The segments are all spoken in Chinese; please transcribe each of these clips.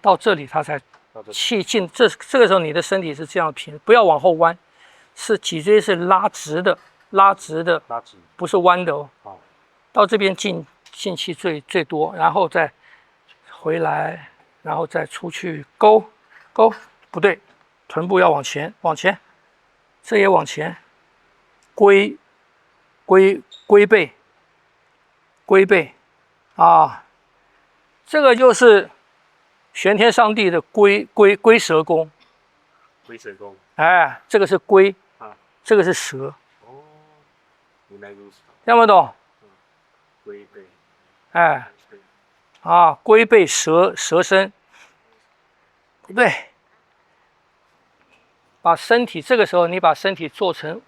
到这里它才气进。这个时候你的身体是这样平，不要往后弯，是脊椎是拉直的，拉直，不是弯的哦。到这边进气最多，然后再回来，然后再出去勾，不对，臀部要往前，这也往前，龟背啊，这个就是玄天上帝的龟蛇功。哎，这个是龟，这个是蛇。哦，原来如此。听不懂？龟背。哎，龟背蛇身，不对。把身体这个时候你把身体做成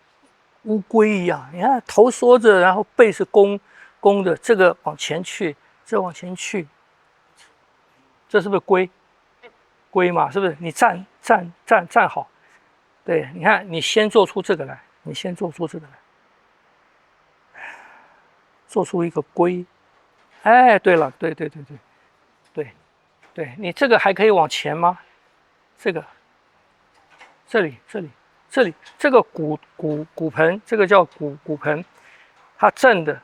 乌龟一样，你看头缩着，然后背是弓的，这个往前去，这往前去，这是不是龟嘛？是不是？你站好，对，你看你先做出这个来，做出一个龟。哎，对了，对，你这个还可以往前吗？这个。这里，这个骨盆，这个叫骨盆，它正的，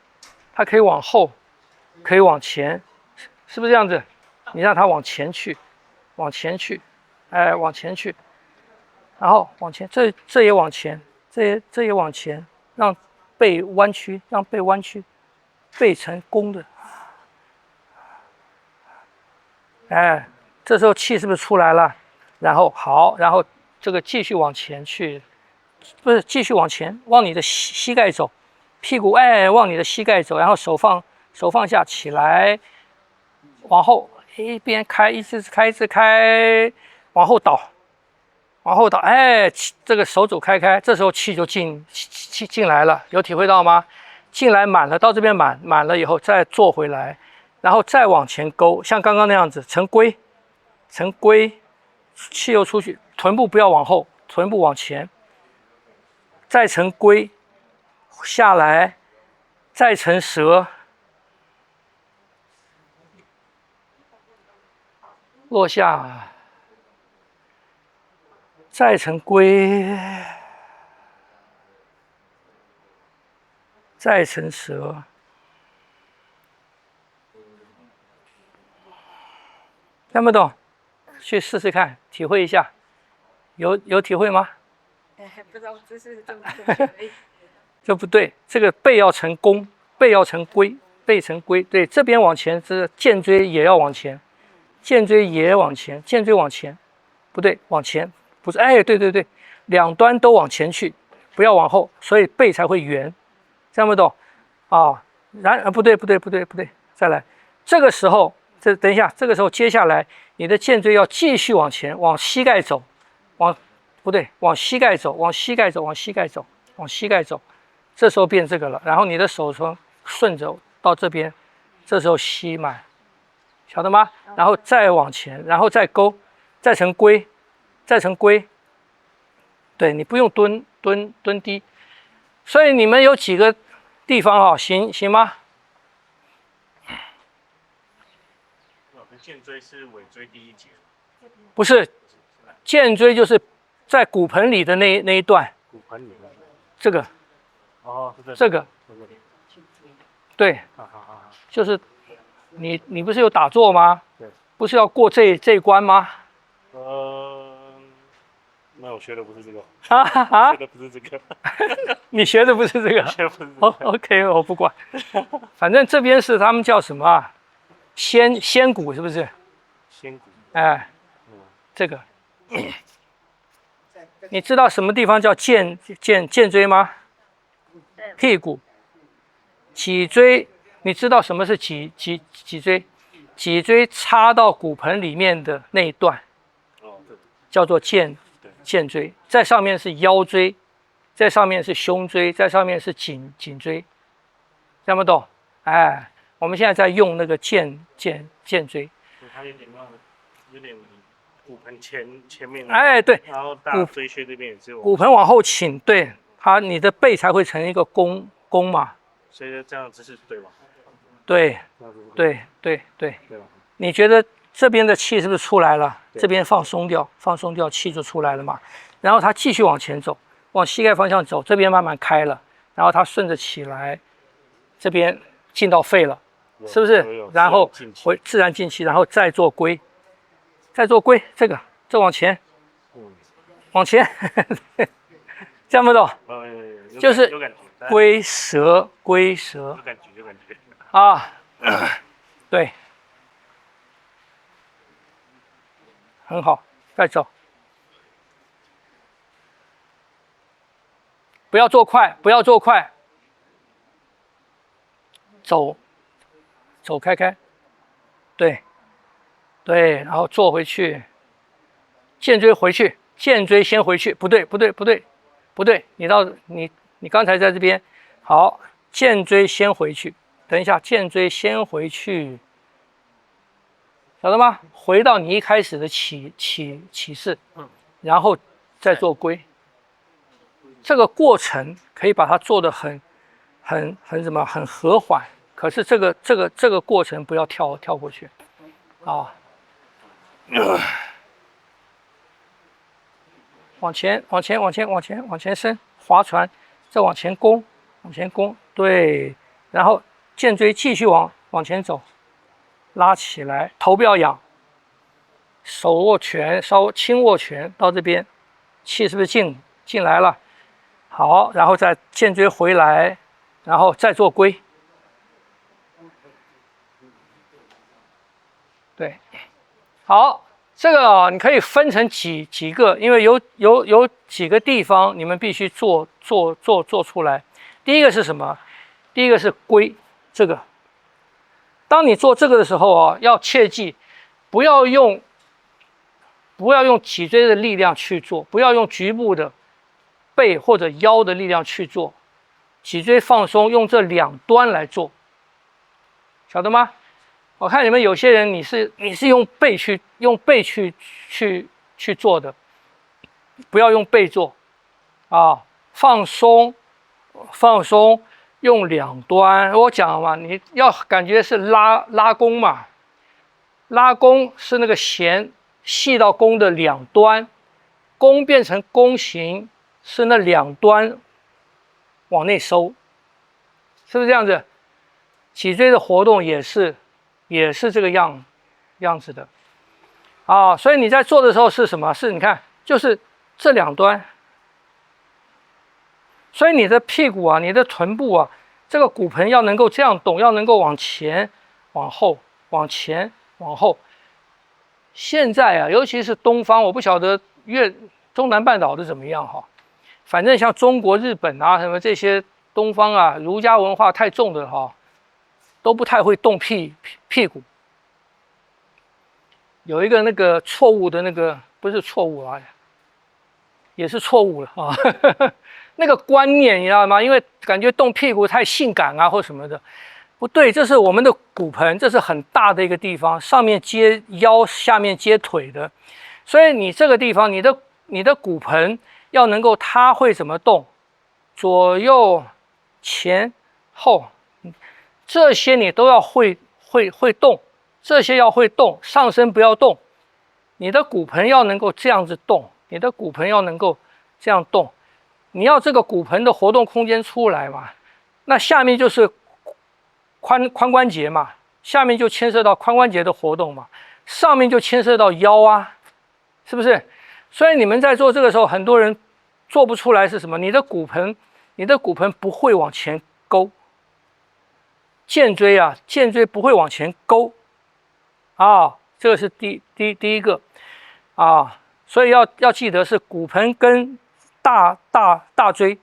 它可以往后，可以往前，是不是这样子？你让它往前去，哎，往前去，然后往前，这也往前，这也往前，让背弯曲，背成弓的，哎，这时候气是不是出来了？然后好，然后。这个继续往前去，不是继续往前，往你的膝盖走，屁股往你的膝盖走，然后手放下起来，往后一边开，一直开，往后倒，哎，这个手肘开，这时候气就进来了，有体会到吗？进来满了，到这边满了以后再坐回来，然后再往前勾，像刚刚那样子成龟，气又出去。臀部不要往后，臀部往前，再成龟，下来，再成蛇，落下，再成龟，再成蛇，听不懂？去试试看，体会一下。有体会吗？不知道这是正确。这不对，这个背要成弓，背要成龟，背成龟。对，这边往前，这剑椎也要往前，剑椎也往前，剑椎往前，不对，往前，不是，哎，对，两端都往前去，不要往后，所以背才会圆，这样不懂？不对，再来，这个时候，等一下，这个时候接下来你的剑椎要继续往前，往膝盖走。往膝盖走，这时候变这个了，然后你的手从顺着到这边，这时候吸满，晓得吗？然后再往前，然后再勾，再成龟，对，你不用蹲低，所以你们有几个地方行吗？剑椎是尾椎第一节，不是。剑椎就是在骨盆里的那一段，骨盆里面这个，这个，对，就是你不是有打坐吗？对，不是要过这一关吗？那我学的不是这个，学的不是这个，你学的不是这个，学的不是这个。OK， 我不管，反正这边是他们叫什么啊？仙骨是不是？仙骨，哎，这个。你知道什么地方叫剑椎吗？屁股。脊椎，你知道什么是脊椎？脊椎插到骨盆里面的那一段，叫做剑椎。在上面是腰椎，在上面是胸椎，在上面是颈椎，听不懂？哎，我们现在在用那个剑椎。它有点。骨盆前面，哎，对，然后大椎穴这边也是骨盆往后倾，对，你的背才会成一个弓嘛。所以这样姿势对吗？对，对吧？你觉得这边的气是不是出来了？对这边放松掉，放松掉，气就出来了嘛。然后它继续往前走，往膝盖方向走，这边慢慢开了，然后它顺着起来，这边进到肺了，是不是？然后回自然进气，然后再做龟，再做龟，这往前，往前，这样不懂？就是有感觉，龟蛇，龟蛇有感觉，有感觉。啊，对，很好，再走。不要做快，不要做快，走开开，对，对，然后坐回去，肩椎回去，肩椎先回去，不对，你刚才在这边，好，肩椎先回去，等一下，肩椎先回去，晓得吗？回到你一开始的起势，然后再做龟。这个过程可以把它做得很和缓，可是这个过程不要跳过去，啊，往前伸，划船，再往前攻，对，然后肩椎继续往前走，拉起来，头不要仰，手握拳，稍微轻握拳到这边，气是不是进来了？好，然后再肩椎回来，然后再做龟。对，好，这个你可以分成几个，因为有几个地方你们必须做出来。第一个是什么？第一个是龟，这个。当你做这个的时候啊，要切记，不要用脊椎的力量去做，不要用局部的背或者腰的力量去做，脊椎放松，用这两端来做，晓得吗？我看你们有些人你是用背去做的，不要用背做啊，放松，用两端。我讲嘛，你要感觉是拉弓嘛，拉弓是那个弦系到弓的两端，弓变成弓形。是那两端往内收，是不是这样子？脊椎的活动也是这个样子的啊。所以你在做的时候是什么？是你看，就是这两端。所以你的屁股啊，你的臀部啊，这个骨盆要能够这样动，要能够往前、往后、往前、往后。现在啊，尤其是东方，我不晓得中南半岛的怎么样哈。反正像中国、日本啊，什么这些东方啊，儒家文化太重的哈，都不太会动屁股。有一个那个错误的那个，不是错误啊，也是错误了啊。那个观念你知道吗？因为感觉动屁股太性感啊或什么的，不对，这是我们的骨盆，这是很大的一个地方，上面接腰，下面接腿的，所以你这个地方，你的骨盆。要能够它会怎么动，左右前后，这些你都要会动，这些要会动，上身不要动，你的骨盆要能够这样子动，你的骨盆要能够这样动，你要这个骨盆的活动空间出来嘛，那下面就是髋关节嘛，下面就牵涉到髋关节的活动嘛，上面就牵涉到腰啊，是不是？所以你们在做这个时候，很多人做不出来是什么？你的骨盆不会往前勾，肩椎不会往前勾啊，这个是第一个啊，所以要记得是骨盆跟大椎，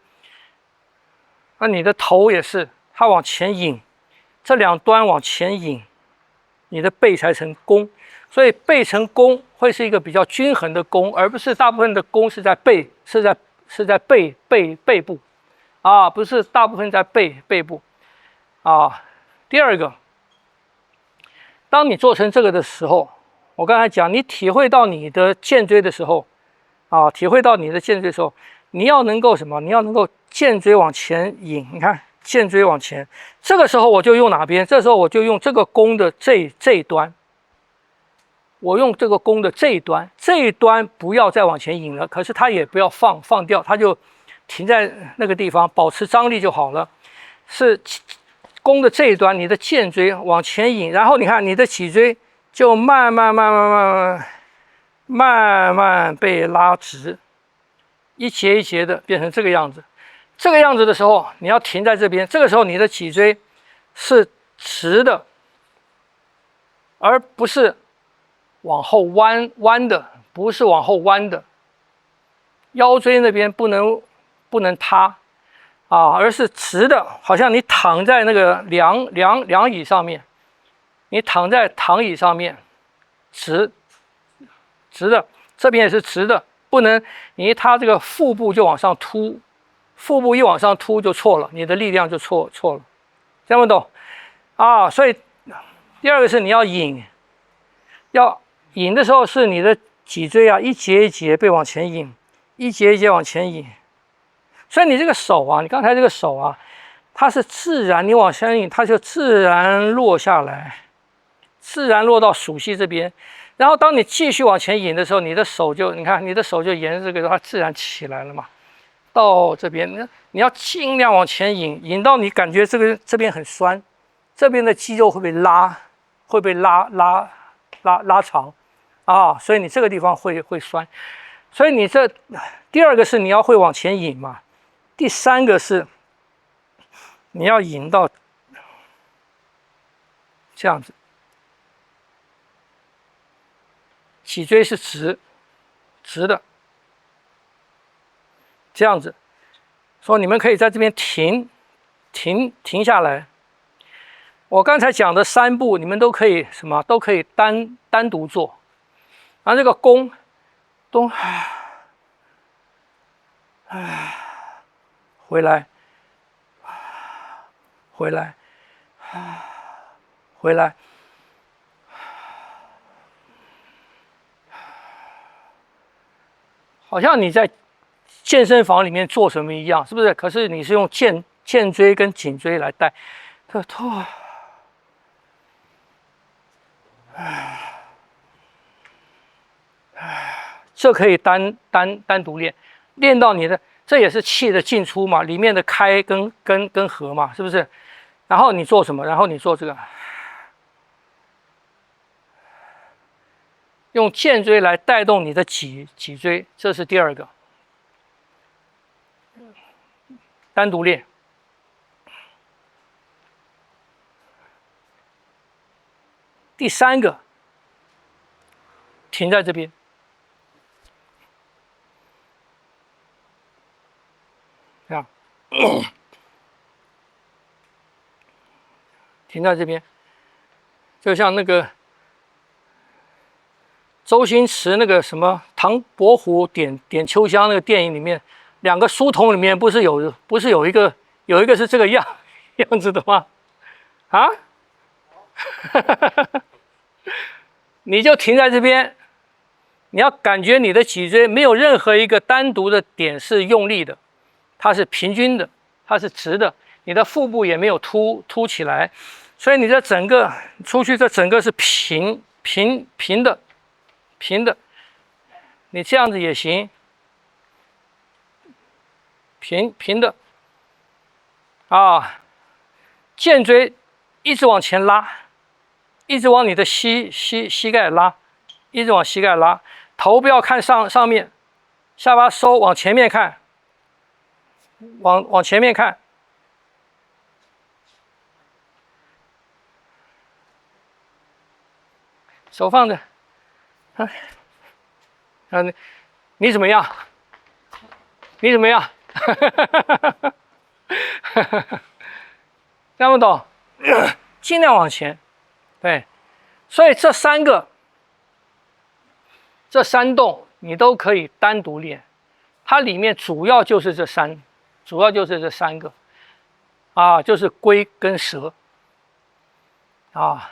那你的头也是，它往前引，这两端往前引，你的背才成弓。所以背成弓会是一个比较均衡的弓，而不是大部分的弓是在背部啊，不是大部分在背部啊。第二个，当你做成这个的时候，我刚才讲，你体会到你的肩椎的时候啊，你要能够什么？你要能够肩椎往前引，你看肩椎往前，这个时候我就用哪边？这时候我就用这个弓的这一端。我用这个弓的这一端，这一端不要再往前引了，可是它也不要放掉，它就停在那个地方，保持张力就好了。是弓的这一端，你的剑椎往前引，然后你看你的脊椎就慢慢被拉直，一节一节的变成这个样子。这个样子的时候，你要停在这边，这个时候你的脊椎是直的，而不是往后弯的，不是往后弯的。腰椎那边不能塌啊，而是直的，好像你躺在那个凉椅上面，你躺在躺椅上面，直的，这边也是直的，不能你一塌这个腹部就往上凸，腹部一往上凸就错了，你的力量就错了，听不懂啊？所以第二个是你要引的时候是你的脊椎啊一节一节被往前引，一节一节往前引。所以你这个手啊，你刚才这个手啊，它是自然，你往前引，它就自然落下来，自然落到属膝这边。然后当你继续往前引的时候，你的手就，你看你的手就沿着这个它自然起来了嘛，到这边，你要尽量往前引，引到你感觉这边很酸，这边的肌肉会被拉长啊，所以你这个地方会酸。所以你这第二个是你要会往前引嘛。第三个是你要引到这样子，脊椎是直的，这样子。说你们可以在这边停下来。我刚才讲的3步，你们都可以什么？都可以单独做。然后这个弓，回来，好像你在健身房里面做什么一样，是不是？可是你是用肩椎跟颈椎来带，这痛。这可以单独练，练到你的，这也是气的进出嘛，里面的开跟合嘛，是不是？然后你做什么？然后你做这个，用肩椎来带动你的脊椎，这是第二个，单独练。第三个，停在这边。这样，停在这边，就像那个周星驰那个什么唐伯虎点秋香那个电影里面，2个书童里面不是有一个是这个样子的吗？啊？你就停在这边，你要感觉你的脊椎没有任何一个单独的点是用力的，它是平均的，它是直的，你的腹部也没有凸起来，所以你这整个出去，这整个是平的，你这样子也行，平的啊，肩椎一直往前拉，一直往你的膝盖拉，一直往膝盖拉，头不要看上面，下巴收往前面看，往前面看，手放着，你怎么样？你怎么样？听不懂？尽量往前，对，所以这3动你都可以单独练，它里面主要就是这3个啊，就是龟跟蛇啊。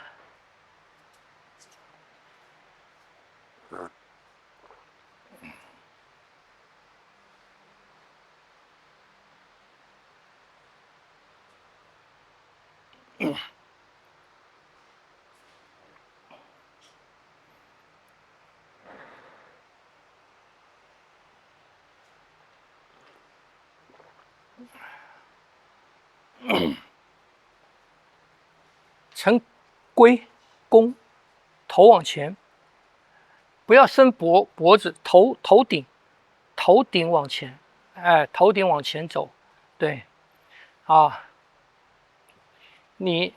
成龟弓，头往前，不要伸脖子，头顶往前，哎，头顶往前走，对，啊，你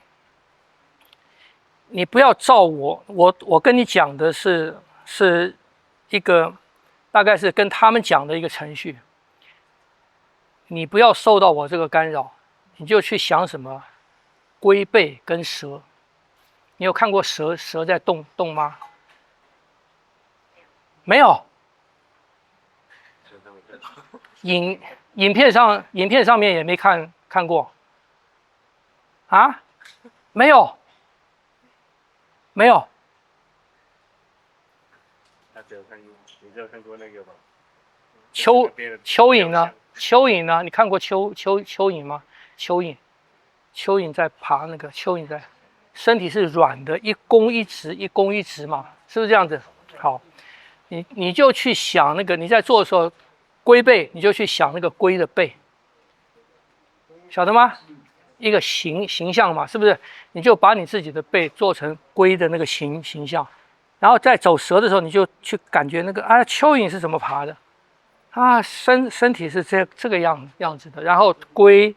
不要照我跟你讲的是一个大概是跟他们讲的一个程序，你不要受到我这个干扰，你就去想什么龟背跟蛇，你有看过蛇在动吗？没有。影片上面也没看过啊？没有。他只有看过，你只有看过那个吧？蚯蚓呢？蚯蚓呢？你看过蚯蚓吗？蚯蚓在爬，那个蚯蚓在，身体是软的，一弓一直嘛，是不是这样子？好，你就去想那个你在做的时候，龟背，你就去想那个龟的背，晓得吗？一个形象嘛，是不是？你就把你自己的背做成龟的那个形象，然后在走蛇的时候，你就去感觉那个蚯蚓是怎么爬的，身体是这个样子的，然后龟，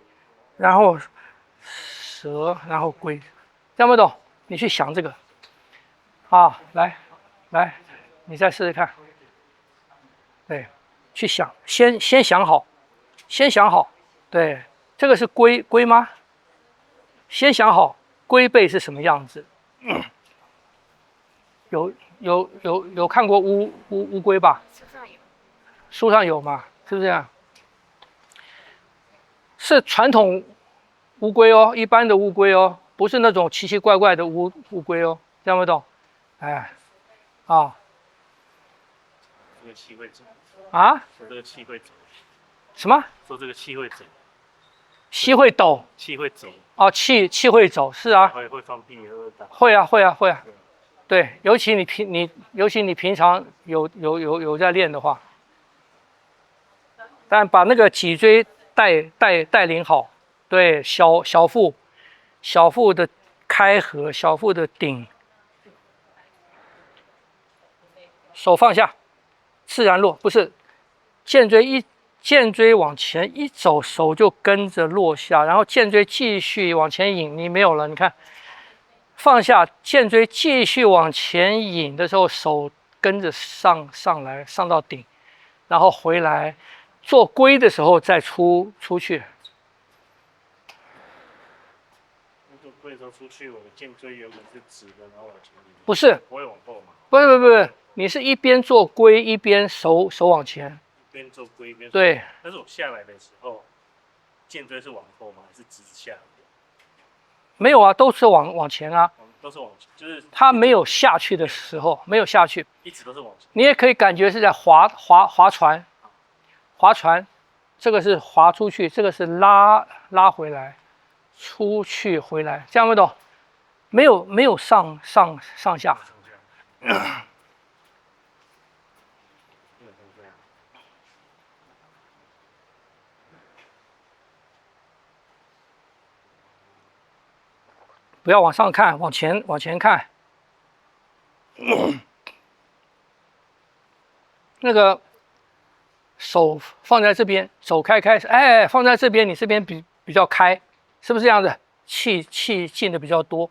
然后蛇，然后龟，听不懂？你去想这个，来，你再试试看，对，去想，先想好，对，这个是龟吗？先想好龟背是什么样子。有看过乌龟吧？书上有嘛？是不是这样？是传统乌龟哦，一般的乌龟哦，不是那种奇奇怪怪的乌龟哦，听不懂？哎，这个气会走说这个气会走。什么？说这个气会走。气会抖。气会走。气会走，是啊。会放屁，会啊。对，尤其你平常有在练的话，但把那个脊椎带领好，对，小腹的开合，小腹的顶，手放下，自然落，不是剑椎往前一走，手就跟着落下，然后剑椎继续往前引，你没有了，你看。放下剑椎，继续往前引的时候，手跟着上来，上到顶，然后回来做龟的时候再出去。做龟的时候出去，我的剑椎原本是直的，然后往前引。不是，不会往后嘛？不是，你是一边做龟一边手往前。一边做龟一边。对。但是我下来的时候，剑椎是往后吗？还是直下？没有啊，都是往前啊。都是往前，就是它没有下去的时候，没有下去，一直都是往前。你也可以感觉是在划船，这个是划出去，这个是拉回来，出去回来，这样不懂？没有上下。不要往上看，往前看。那个手放在这边，手开，放在这边，你这边比较开，是不是这样子？气进的比较多。